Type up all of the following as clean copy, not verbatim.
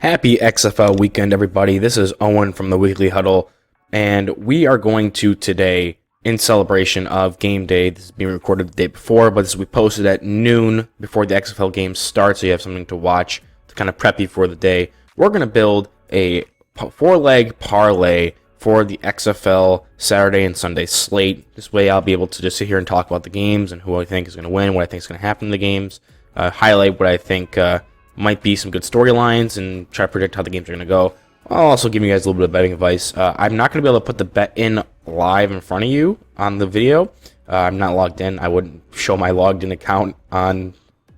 Happy XFL weekend, everybody. This is Owen from the Weekly Huddle, and we are going to today, in celebration of game day, this is being recorded the day before, but this will be posted at noon before the XFL game starts, so you have something to watch to kind of prep you for the day. We're going to build a four-leg parlay for the XFL Saturday and Sunday slate. This way I'll be able to just sit here and talk about the games and who I think is going to win, what I think is going to happen in the games, highlight what I think might be some good storylines, and try to predict how the games are going to go. I'll also give you guys a little bit of betting advice. I'm not going to be able to put the bet in live in front of you on the video. I'm not logged in. I wouldn't show my logged in account on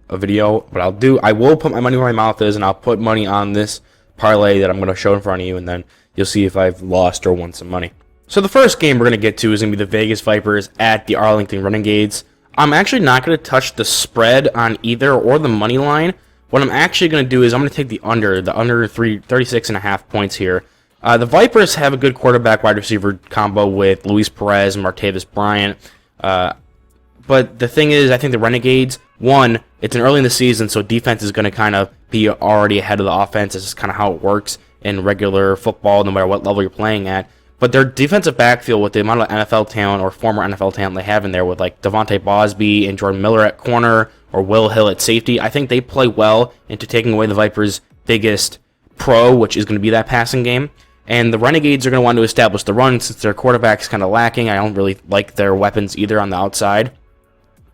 a video, but I will put my money where my mouth is, and I'll put money on this parlay that I'm going to show in front of you, and then you'll see if I've lost or won some money. So the first game we're going to get to is going to be the Vegas Vipers at the Arlington Renegades. I'm actually not going to touch the spread on either or the money line. What I'm actually going to do is I'm going to take the under 36.5 points here. The Vipers have a good quarterback wide receiver combo with Luis Perez and Martavis Bryant. But the thing is, I think the Renegades, one, it's an early in the season, so defense is going to kind of be already ahead of the offense. This is kind of how it works in regular football, no matter what level you're playing at. But their defensive backfield, with the amount of NFL talent or former NFL talent they have in there, with like Devontae Bosby and Jordan Miller at corner or Will Hill at safety, I think they play well into taking away the Vipers' biggest pro, which is going to be that passing game. And the Renegades are going to want to establish the run since their quarterback's kind of lacking. I don't really like their weapons either on the outside.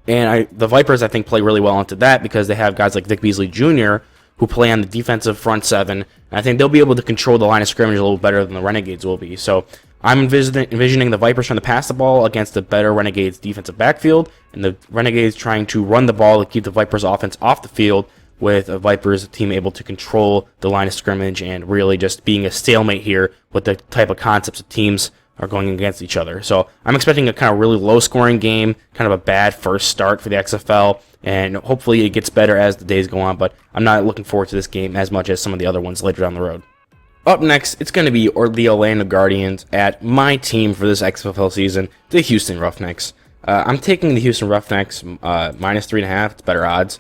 And the Vipers, I think, play really well into that because they have guys like Vic Beasley Jr., who play on the defensive front seven. And I think they'll be able to control the line of scrimmage a little better than the Renegades will be. So I'm envisioning the Vipers trying to pass the ball against the better Renegades defensive backfield, and the Renegades trying to run the ball to keep the Vipers offense off the field, with a Vipers team able to control the line of scrimmage and really just being a stalemate here with the type of concepts of teams are going against each other. So I'm expecting a kind of really low-scoring game, kind of a bad first start for the XFL, and hopefully it gets better as the days go on, but I'm not looking forward to this game as much as some of the other ones later down the road. Up next, it's going to be the Orlando Guardians at my team for this XFL season, the Houston Roughnecks. I'm taking the Houston Roughnecks minus 3.5. It's better odds.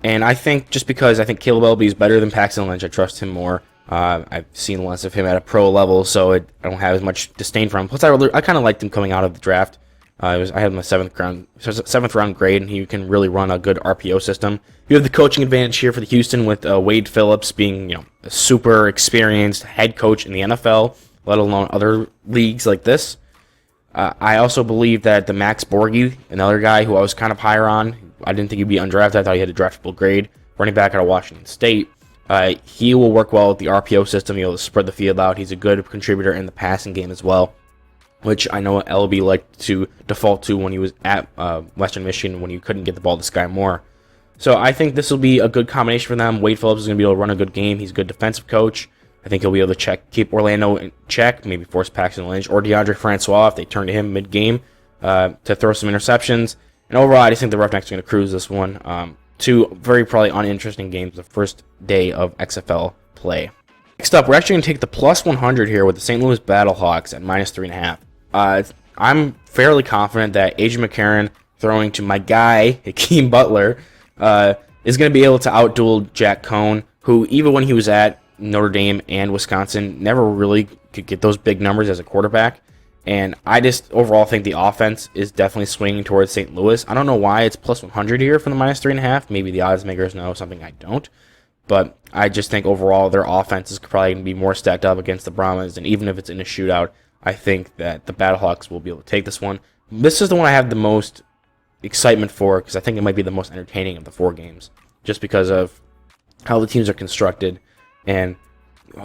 And I think just because I think Caleb Elby is better than Paxton Lynch, I trust him more. I've seen less of him at a pro level, so I don't have as much disdain for him. Plus, I kind of liked him coming out of the draft. I had him a seventh round grade, and he can really run a good RPO system. You have the coaching advantage here for the Houston with Wade Phillips being, a super experienced head coach in the NFL, let alone other leagues like this. I also believe that the Max Borghi, another guy who I was kind of higher on, I didn't think he'd be undrafted. I thought he had a draftable grade. Running back out of Washington State. He will work well with the RPO system. He'll spread the field out. He's a good contributor in the passing game as well, which I know LB liked to default to when he was at Western Michigan when he couldn't get the ball to Sky Moore. So I think this will be a good combination for them. Wade Phillips is going to be able to run a good game. He's a good defensive coach. I think he'll be able to keep Orlando in check, maybe force Paxton Lynch or DeAndre Francois if they turn to him mid-game to throw some interceptions. And overall, I just think the Roughnecks are going to cruise this one. Two very probably uninteresting games the first day of XFL play. Next up, we're actually going to take the plus 100 here with the St. Louis Battlehawks at minus 3.5. I'm fairly confident that AJ McCarron throwing to my guy, Hakeem Butler, is going to be able to outduel Jack Cohn, who even when he was at Notre Dame and Wisconsin, never really could get those big numbers as a quarterback. And I just overall think the offense is definitely swinging towards St. Louis. I don't know why it's plus 100 here from the minus 3.5. Maybe the odds makers know something I don't. But I just think overall their offense is probably going to be more stacked up against the Brahmas. And even if it's in a shootout, I think that the Battlehawks will be able to take this one. This is the one I have the most excitement for because I think it might be the most entertaining of the four games. Just because of how the teams are constructed. And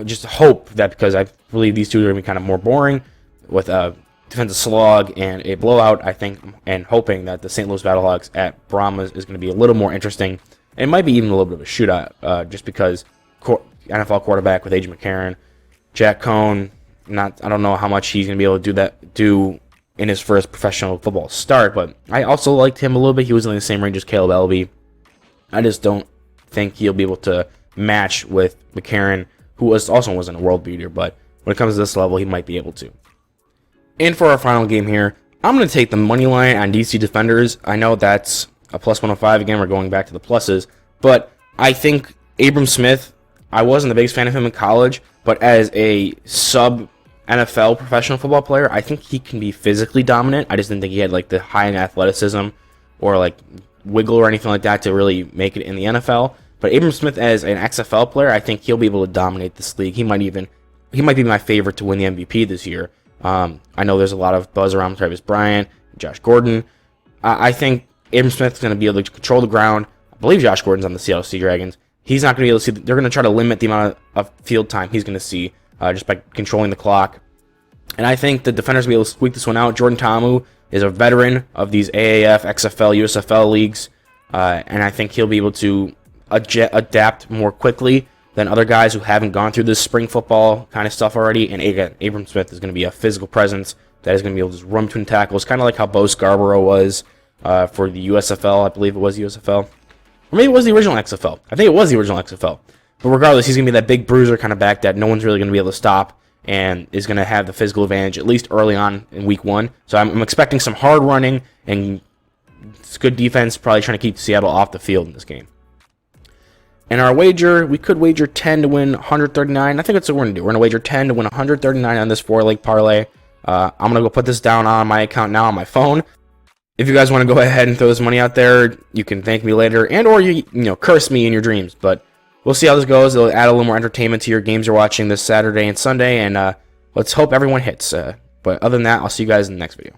just hope that because I believe these two are going to be kind of more boring with a defensive slog and a blowout, I think, and hoping that the St. Louis Battlehawks at Brahmas is going to be a little more interesting. And it might be even a little bit of a shootout just because NFL quarterback with AJ McCarron, Jack Cohn, I don't know how much he's going to be able to do in his first professional football start, but I also liked him a little bit. He was in the same range as Caleb Elby. I just don't think he'll be able to match with McCarron, who also wasn't a world beater, but when it comes to this level, he might be able to. And for our final game here, I'm going to take the money line on DC Defenders. I know that's a plus 105. Again, we're going back to the pluses, but I think Abram Smith I wasn't the biggest fan of him in college, but as a sub NFL professional football player, I think he can be physically dominant. I just didn't think he had like the high end athleticism or like wiggle or anything like that to really make it in the NFL. But Abram Smith as an XFL player, I think he'll be able to dominate this league. He might be my favorite to win the MVP this year. I know there's a lot of buzz around Travis Bryant, Josh Gordon. I think Abram Smith's going to be able to control the ground. I believe Josh Gordon's on the Seattle Sea Dragons. He's not going to be able to see. They're going to try to limit the amount of field time he's going to see just by controlling the clock. And I think the defenders will be able to squeak this one out. Jordan Ta'amu is a veteran of these AAF, XFL, USFL leagues, and I think he'll be able to adapt more quickly than other guys who haven't gone through this spring football kind of stuff already. And again, Abram Smith is going to be a physical presence that is going to be able to just run between tackles, kind of like how Bo Scarborough was for the USFL. I believe it was USFL. Or maybe it was the original XFL. I think it was the original XFL. But regardless, he's going to be that big bruiser kind of back that no one's really going to be able to stop and is going to have the physical advantage, at least early on in week one. So I'm expecting some hard running and it's good defense, probably trying to keep Seattle off the field in this game. And our wager, we could wager 10 to win 139. I think that's what we're going to do. We're going to wager 10 to win 139 on this 4-leg parlay. I'm going to go put this down on my account now on my phone. If you guys want to go ahead and throw this money out there, you can thank me later and or you curse me in your dreams. But we'll see how this goes. It'll add a little more entertainment to your games you're watching this Saturday and Sunday. And let's hope everyone hits. But other than that, I'll see you guys in the next video.